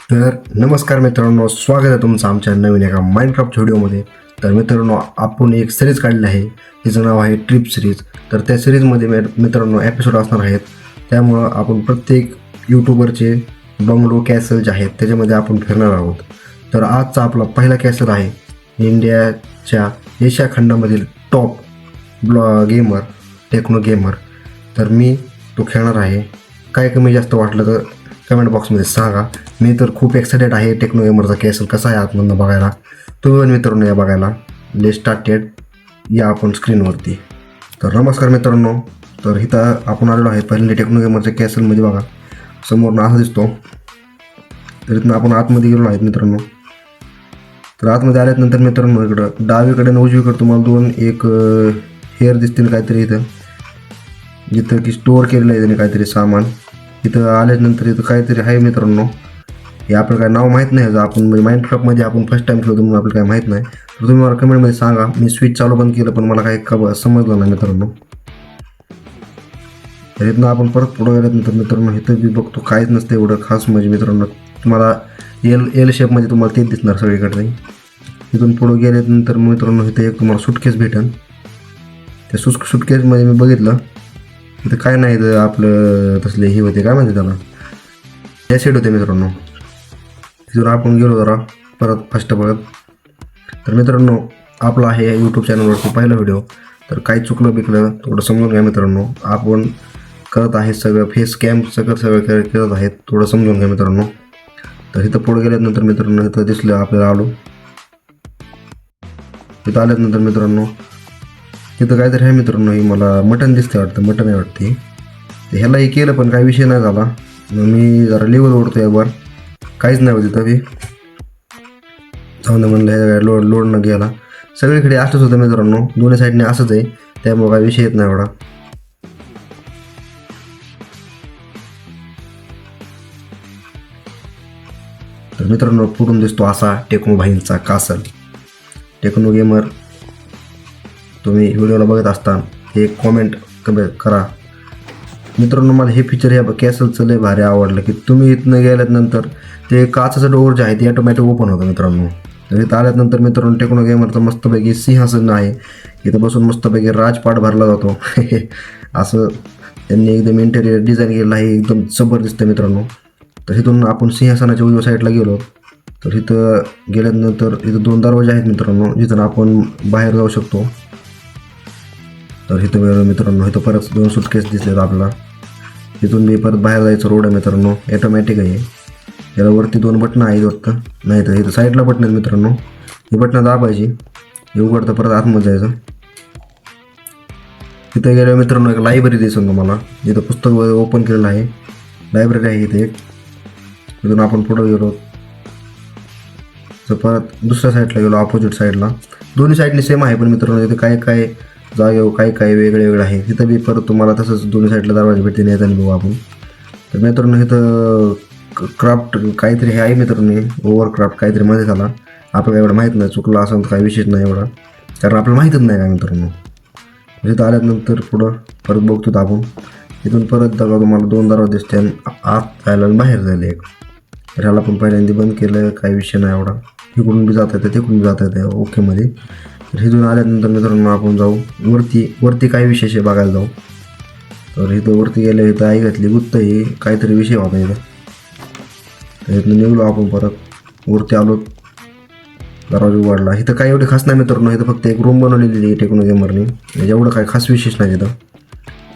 तर नमस्कार मित्रांनो, स्वागत आहे तुमचं आमच्या नवीन एका माइनक्राफ्ट व्हिडिओमध्ये. तर मित्रांनो, आपण एक सिरीज काढली आहे, तिचं नाव आहे ट्रिप सिरीज. तर त्या सिरीजमध्ये मित्रांनो एपिसोड असणार आहेत. त्यामुळं आपण प्रत्येक यूट्यूबरचे बंगलो कॅसल जे आहेत त्याच्यामध्ये आपण फिरणार आहोत. तर आजचा आपला पहिला कॅसल आहे इंडियाच्या एशिया खंडामधील टॉप गेमर टेक्नो गेमर. तर मी तो खेळणार आहे. काय कमी जास्त वाटलं तर कमेंट बॉक्समध्ये सांगा. मी तर खूप एक्सायटेड आहे टेक्नो गेमरचा कॅसल कसा आहे आतमधनं बघायला. तुम्ही पण मित्रांनो या बघायला. लेट स्टार्टेड या आपण स्क्रीनवरती. तर नमस्कार मित्रांनो, तर इथं आपण आलेलो आहे पहिल्यांदा टेक्नो गेमरच्या कॅसलमध्ये. बघा समोरनं असा दिसतो. तर इथनं आपण आतमध्ये गेलो आहेत मित्रांनो. तर आतमध्ये आल्यानंतर मित्रांनो इकडं डावीकडे आणि उजवीकडे तुम्हाला दोन एक हेअर दिसतील काहीतरी इथं, जिथं की स्टोअर केलेलं आहे त्याने काहीतरी सामान. इथं आल्यानंतर इथं काहीतरी आहे मित्रांनो. हे आपलं काय नाव माहीत नाही. आपण म्हणजे माइनक्राफ्टमध्ये आपण फर्स्ट टाईम खेळतो म्हणून आपल्याला काय माहीत नाही. तर तुम्ही मला कमेंटमध्ये सांगा. मी स्विच चालू बंद केलं पण मला काही समजलं नाही मित्रांनो. तर इथनं आपण परत पुढं गेल्यानंतर मित्रांनो इथं बी बघतो काहीच नसतं एवढं खास. म्हणजे मित्रांनो तुम्हाला एल शेपमध्ये तुम्हाला तेच दिसणार सगळीकडे नाही. इथून पुढं गेल्यानंतर मित्रांनो इथं एक तुम्हाला सुटकेस भेटेल. त्या सुटकेसमध्ये मी बघितलं इथं काय नाही. तर आपलं तसले हे होते काय म्हणते त्याला, ॲसिड होते मित्रांनो. तिथून आपण गेलो जरा परत फर्स्ट बघत. तर मित्रांनो आपला आहे यूट्यूब चॅनलवरती पहिला व्हिडिओ. तर काही चुकलं बिकलं थोडं समजून घ्या मित्रांनो. आपण करत आहे सगळं फेस कॅम सगळं करत आहेत, थोडं समजून घ्या मित्रांनो. तर इथं पुढे गेल्यानंतर मित्रांनो इथं दिसलं आपल्याला आलो. इथं आल्यानंतर मित्रांनो इथं काहीतरी आहे मित्रांनो. ही मला मटण दिसते वाटतं, मटण आहे वाटते. ह्यालाही केलं पण काही विषय नाही झाला. मग मी जरा लेवल ओढतो एकबार, काहीच नाही होत तिथं बी. जाऊन म्हणलं लोड न गेला. सगळीकडे असंच होतं मित्रांनो, दोन्ही साईडने असंच आहे. त्यामुळे काही विषय येत नाही एवढा. तर मित्रांनो पुढून दिसतो असा टेक्नो भाईंचा कासल. टेक्नो गेमर तुम्ही व्हिडिओला बघत असता एक कॉमेंट करा मित्रांनो. मला हे फीचर ह्या कॅसलचं लय भारी आवडलं की तुम्ही इथनं गेल्यानंतर ते काचाचं डोअर जे आहे ते ऑटोमॅटिक ओपन होतं मित्रांनो. तर इथं आल्यानंतर मित्रांनो टेक्नो गेमरचं मस्तपैकी सिंहासन आहे. इथं बसून मस्तपैकी राजपाट भरला जातो असं त्यांनी एकदम इंटेरियर डिझाईन केलेलं आहे, एकदम जबरदस्त मित्रांनो. तर इथून आपण सिंहासनाच्या उजव्या साईडला गेलो. तर इथं गेल्यानंतर इथं दोन दरवाजे आहेत मित्रांनो, जिथून आपण बाहेर जाऊ शकतो. तर इथं वेळ मित्रांनो इथं परत दोन सुटकेस दिसलेत आपल्याला. इथून मी परत बाहेर जायचं रोड आहे मित्रांनो, ऑटोमॅटिक आहे. याला वरती दोन बटणं आहेत वाटतं, नाही तर इथं साईडला बटणं आहेत मित्रांनो. ही बटणं दाबायची, हे उघडतं परत आतमध्ये जायचं. तिथे गेल्यावर मित्रांनो एक लायब्ररी दिसून तुम्हाला, जिथं पुस्तक ओपन केलेलं आहे. लायब्ररी आहे इथे एक. इथून आपण पुढं गेलो तर परत दुसऱ्या साईडला गेलो, ऑपोजिट साईडला. दोन्ही साईडने सेम आहे पण मित्रांनो इथे काय काय जागेवर काय वेगळे आहे. तिथं बी परत तुम्हाला तसंच दोन्ही साईडला दरवाजे भेटते नाही बघू आपण. तर मित्रांनो इथं क्राफ्ट काहीतरी हे आहे मित्रांनो, ओव्हरक्राफ्ट काहीतरी मध्ये झाला. आपल्याला एवढं माहीत नाही, चुकलं असं काही विशेष नाही एवढा, कारण आपल्याला माहीतच नाही काय मित्रांनो. इथं आल्यानंतर पुढं परत बघतो आपण. इथून परत बघा तुम्हाला दोन दरवाजे दिसते, आत जायला आणि बाहेर जायला एक. तर ह्याला पण पहिल्यांदा बंद केलं, काही विषय नाही एवढा. इकडून बी जाता येतं तिकडून बी जाता येतं ओकेमध्ये. तर इथून आल्यानंतर मित्रांनो आपण जाऊ वरती काय विशेष आहे बघायला जाऊ. तर इथं वरती गेलं, इथं आई घातली गुत्त ही काहीतरी विषय होता इथं. तर इथून निघलो आपण परत वरती आलो, दरवाजा उघडला. इथं काही एवढे खास नाही मित्रांनो, इथं फक्त एक रूम बनवलेली आहे टेक्नो गेमरने, एवढं काही खास विशेष नाही तिथं.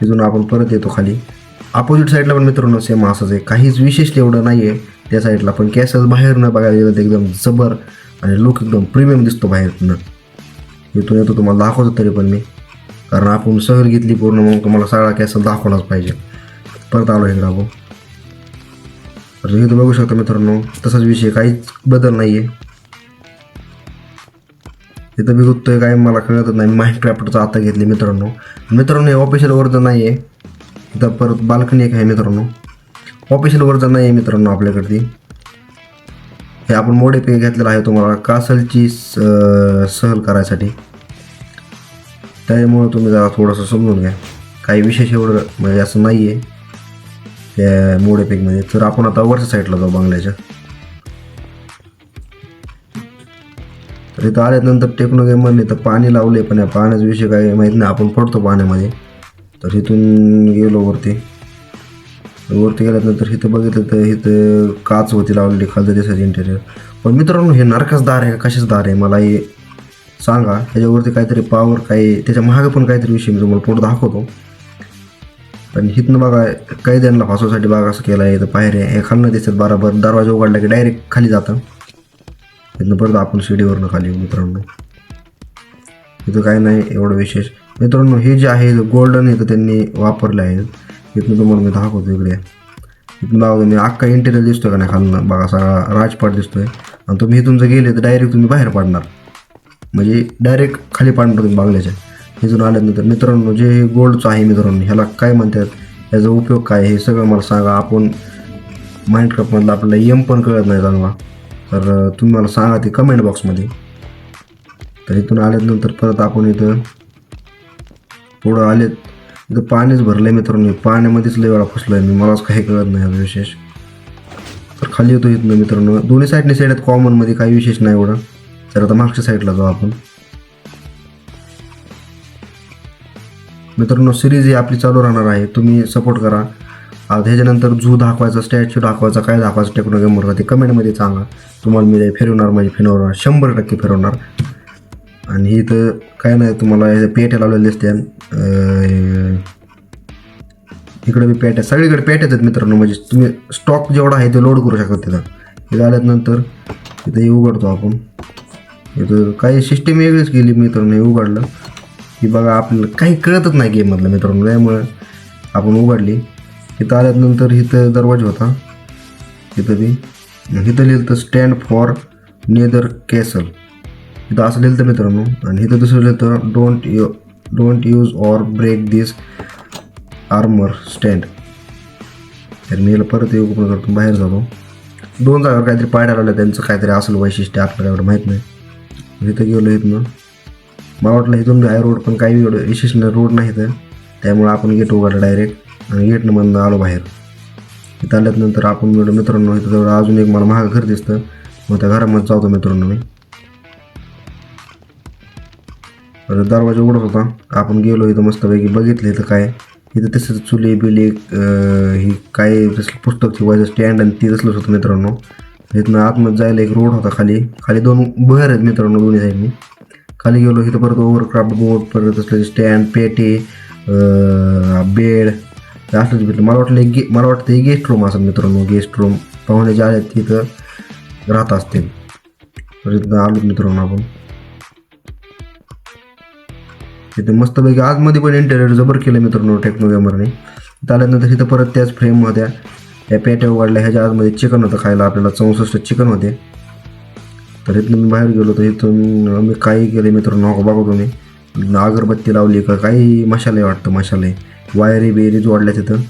तिथून आपण परत येतो खाली. अपोजिट साईडला पण मित्रांनो सेम असंच आहे, काहीच विशेष एवढं नाही आहे त्या साईडला. पण कॅसल बाहेर न बघायला गेलं तर एकदम जबर आणि लुक एकदम प्रीमियम दिसतो बाहेरनं. इथून येतो तुम्हाला दाखवतो तरी पण मी, कारण आपण सहल घेतली पूर्ण, मग तुम्हाला सगळा कॅसल दाखवलाच पाहिजे. परत आलो इकडं आपण. तर इथं बघू शकता मित्रांनो तसाच विषय, काहीच बदल नाही आहे. तिथं बी गुत्तोय काय मला कळतच नाही. माइनक्राफ्टचं आता घेतली मित्रांनो. हे ऑफिशियल वर्जन नाही आहे. इथं परत बाल्कनी एक आहे मित्रांनो, ऑफिशियल वर्जन नाही आहे मित्रांनो आपल्याकडे. हे आपण मोडे पे घेतलेला आहे तुम्हाला कासलची सहल करायसाठी. त्यामुळं तुम्ही जरा थोडंसं समजून घ्या, काही विशेष एवढं म्हणजे असं नाही आहे त्या मोडे पेकमध्ये. तर आपण आता वरच्या साईडला जाऊ बंगल्याच्या. तर इथं आल्यानंतर टेक्नो गेमरने तर पाणी लावले, पण या पाण्याचा विषय काय माहीत नाही, आपण पडतो पाण्यामध्ये. तर इथून गेलो वरती गेल्यानंतर इथं बघितलं तर इथं काच होती लावलेली, खालचं दिसायचं इंटेरियर. पण मित्रांनो हे नरकाचं दार आहे का कशाचं दार आहे मला हे सांगा. ह्याच्यावरती काहीतरी पावर काही त्याच्या मागं पण काहीतरी विषय मी तुम्हाला पुढं दाखवतो. आणि इथनं बघा कैद्यांना फासवसाठी बघा असं केलं आहे. इथं पायऱ्या हे खालनं दिसतात बरोबर, दरवाजा उघडला की डायरेक्ट खाली जातं. इथनं परत आपण शिडीवरनं खाली येऊ मित्रांनो. इथं काय नाही एवढं विशेष मित्रांनो. हे जे आहे गोल्डन इथं त्यांनी वापरले आहे. इथनं तुम्हाला मी दाखवतो इकडे. इथून बघा तुम्ही अख्खा इंटेरियर दिसतोय का नाही खालनं, बघा सगळा राजपाट दिसतोय. आणि तुम्ही इथून जर गेले तर डायरेक्ट तुम्ही बाहेर पडणार, म्हणजे डायरेक्ट खाली पाडणार तुम्ही बांगल्याच्या. इथून आल्यानंतर मित्रांनो जे हे गोल्डचं आहे मित्रांनो, ह्याला काय म्हणतात, याचा उपयोग काय हे सगळं मला सांगा. आपण माइंडक्राफ्टमधलं आपल्याला एम पण कळत नाही चांगला, तर तुम्ही मला सांगा ते कमेंट बॉक्समध्ये. तर इथून आल्यानंतर परत आपण इथं पुढं आलेत. इथं पाणीच भरलं आहे मित्रांनो, पाण्यामध्येच लय वेळा फसलो आहे मी, मलाच काही कळत नाही आता विशेष. तर खाली येतो इथनं मित्रांनो, दोन्ही साईडने साईड आहेत कॉमनमध्ये, काही विशेष नाही एवढं. तर आता मागच्या साईडला जाऊ आपण मित्रांनो. सिरीज ही आपली चालू राहणार आहे, तुम्ही सपोर्ट करा. आता ह्याच्यानंतर झू दाखवायचा, स्टॅच्यू दाखवायचा, काय दाखवायचं टेक्नो गेमरला ते कमेंटमध्ये सांगा. तुम्हाला मी फिरवणार, म्हणजे फिरवणार 100% फिरवणार. आणि इथं काय नाही, तुम्हाला पेट्या लावलेल्या दिसते. इकडे बी पेट्या, सगळीकडे पेट्याच आहेत मित्रांनो, म्हणजे तुम्ही स्टॉक जेवढा आहे ते लोड करू शकता तिथं. हे झाल्यानंतर इथं हे उघडतो आपण. इथं काही सिस्टीम वेगळीच गेली मित्रांनो. हे उघडलं की बघा आपल्याला काही कळतच नाही गेममधलं मित्रांनो, त्यामुळे आपण उघडली. इथं आल्यानंतर इथं दरवाजा होता, इथं बी इथं लिहिलं तर स्टँड फॉर नेदर कॅसल, इथं असं लिहिलं तर मित्रांनो. आणि इथं दुसरं लिहिलं तर don't use or break this armour stand. तर मी याला परत ओपन करतो, बाहेर जातो. 2 जागावर काहीतरी पाड्या लावल्या, त्यांचं काहीतरी असेल वैशिष्ट्य, आपल्याला एवढं माहीत नाही. इथं गेलो, इथनं मला वाटलं इथून हाय रोड, पण काही एवढं विशेष रोड नाही तर, त्यामुळे आपण गेट उघडलं डायरेक्ट आणि गेटनं मधनं आलो बाहेर. इथं आल्यानंतर आपण मित्रांनो इथं जवळ अजून एक मला महाग घर दिसतं, मग त्या घरामध्ये जातो मित्रांनो मी. दरवाजा उघडत होता, आपण गेलो इथं मस्तपैकी बघितलं. इथं काय इथं तसंच चुली बिली ही काय तसलं पुस्तक ठेवायचं स्टँड आणि ती तसलंच होतं मित्रांनो. इथनं आतमध्ये जायला एक रोड होता, खाली 2 बहर आहेत मित्रांनो दोन्ही साईडनी. खाली गेलो, इथं परत ओव्हरक्राफ्ट बोट, परत असलं स्टँड, पेटी, बेड असलंच भेटलं. मला वाटतं हे गेस्ट रूम असेल मित्रांनो, गेस्ट रूम पाहुणे जे आहेत तिथं राहत असतील. तर इथं आलो मित्रांनो आपण. तिथे मस्तपैकी आतमध्ये पण इंटेरियर जबर केलं मित्रांनो टेक्नो गेमरने. त्यानंतर तिथं परत त्याच फ्रेम होत्या, त्या पेट्या उघडल्या. ह्याच्या आतमध्ये चिकन होतं खायला, आपल्याला 64 चिकन होते. तर इथून मी बाहेर गेलो, तर इथून मी काही केले मित्रांनो, बघा तुम्ही अगरबत्ती लावली का, काही मशाले वाटतं, मशाले वायरी बिरी जोडल्या तिथं,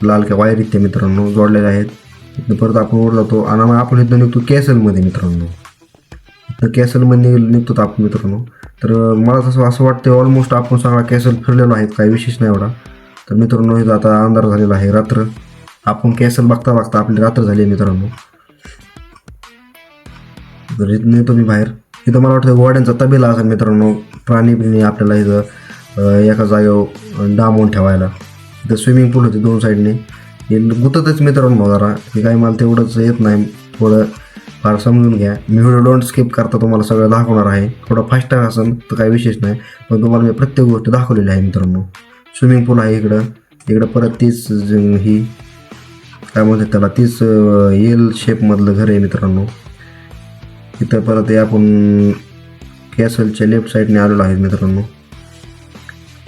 लाल काय वायरी त्या मित्रांनो जोडलेल्या आहेत. इथं परत आपण वर जातो आणि मग आपण इथं निघतो कॅसलमध्ये मित्रांनो. इथं कॅसलमध्ये निघतो आपण मित्रांनो. तर मला तसं असं वाटतं ऑलमोस्ट आपण सगळा कॅसल फिरलेलो आहे, काही विशेष नाही एवढा. तर मित्रांनो इथं आता अंधार झालेला आहे, रात्र. आपण कॅसल बघता बघता आपली रात्र झाली आहे मित्रांनो. तर इथं येतो मी बाहेर. इथं मला वाटतं गोड्यांचा तबेला असेल मित्रांनो, प्राणी आपल्याला इथं एका जागेवर डांबून ठेवायला. इथं स्विमिंग पूल होते 2 साईडने. हे गुततच मित्रांनो जरा, हे काही मला तेवढंच येत नाही, थोडं फार समजून घ्या. मी व्हिडिओ डोंट स्किप करता तुम्हाला सगळं दाखवणार आहे. थोडं फास्ट असेल तर काही विशेष नाही, पण तुम्हाला मी प्रत्येक गोष्ट दाखवलेली आहे मित्रांनो. स्विमिंग पूल आहे इकडं परत तीच ही काय म्हणतात त्याला, तीच एल शेपमधलं घर आहे मित्रांनो. इथं परत हे आपण कॅसलच्या लेफ्ट साईडने आलेलो आहे मित्रांनो.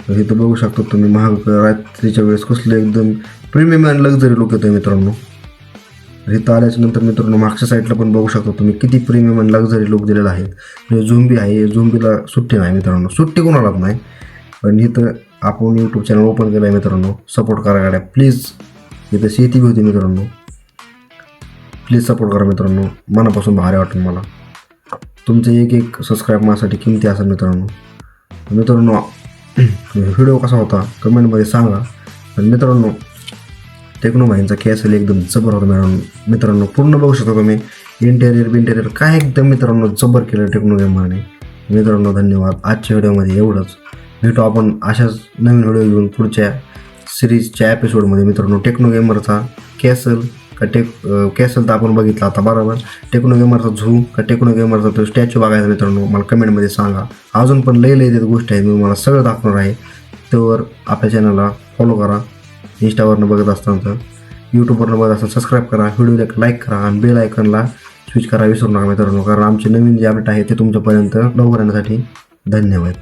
तर इथं बघू शकतो तुम्ही महाग रात्रीच्या वेळेस कसलं एकदम प्रीमियम अँड लक्झरी लुक येतो मित्रांनो. इथं आल्याच्या नंतर मित्रांनो मागच्या साईडला पण बघू शकतो तुम्ही किती प्रीमियम अँड लक्झरी लुक दिलेला आहे. म्हणजे झुंबी आहे, झुंबीला सुट्टी नाही मित्रांनो, सुट्टी कोणालाच नाही. पण इथं आपण यूट्यूब चॅनल ओपन केलं आहे मित्रांनो, सपोर्ट करा गाड्या प्लीज. इथं शेती बी होती मित्रांनो, प्लीज सपोर्ट करा मित्रांनो, मनापासून भारी वाटून मला. तुमचे एक सबस्क्राईब माझ्यासाठी किमती असेल मित्रांनो. व्हिडिओ कसा होता कमेंटमध्ये सांगा. पण मित्रांनो टेक्नो भाईंचा कॅसल एकदम जबर होता मित्रांनो. पूर्ण बघू शकता तुम्ही इंटेरियर काय एकदम मित्रांनो जबर केलं टेक्नो गेमरने. मित्रांनो धन्यवाद. आजच्या व्हिडिओमध्ये एवढंच. भेटू आपण अशाच नवीन व्हिडिओ घेऊन पुढच्या सिरीजच्या एपिसोडमध्ये. मित्रांनो टेक्नो गेमरचा कॅसल का कॅसल तर आपण बघितला आता बरोबर. टेक्नो गेमरचा झू का टेक्नो गेमरचा तो स्टॅच्यू बघायचा मित्रांनो मला कमेंटमध्ये सांगा. अजून पण लई त्यात गोष्टी आहेत, मी मला सगळं दाखवणार आहे. त्यावर आपल्या चॅनलला फॉलो करा. इंस्टावरनं बघत असताना तर यूट्यूबवरनं बघत असताना सबस्क्राईब करा, व्हिडिओला लाईक करा आणि बेल आयकॉनला स्विच करा विसरू नका मित्रांनो, कारण आमचे नवीन जे अपडेट आहे ते तुमच्यापर्यंत लवकर येण्यासाठी. धन्यवाद.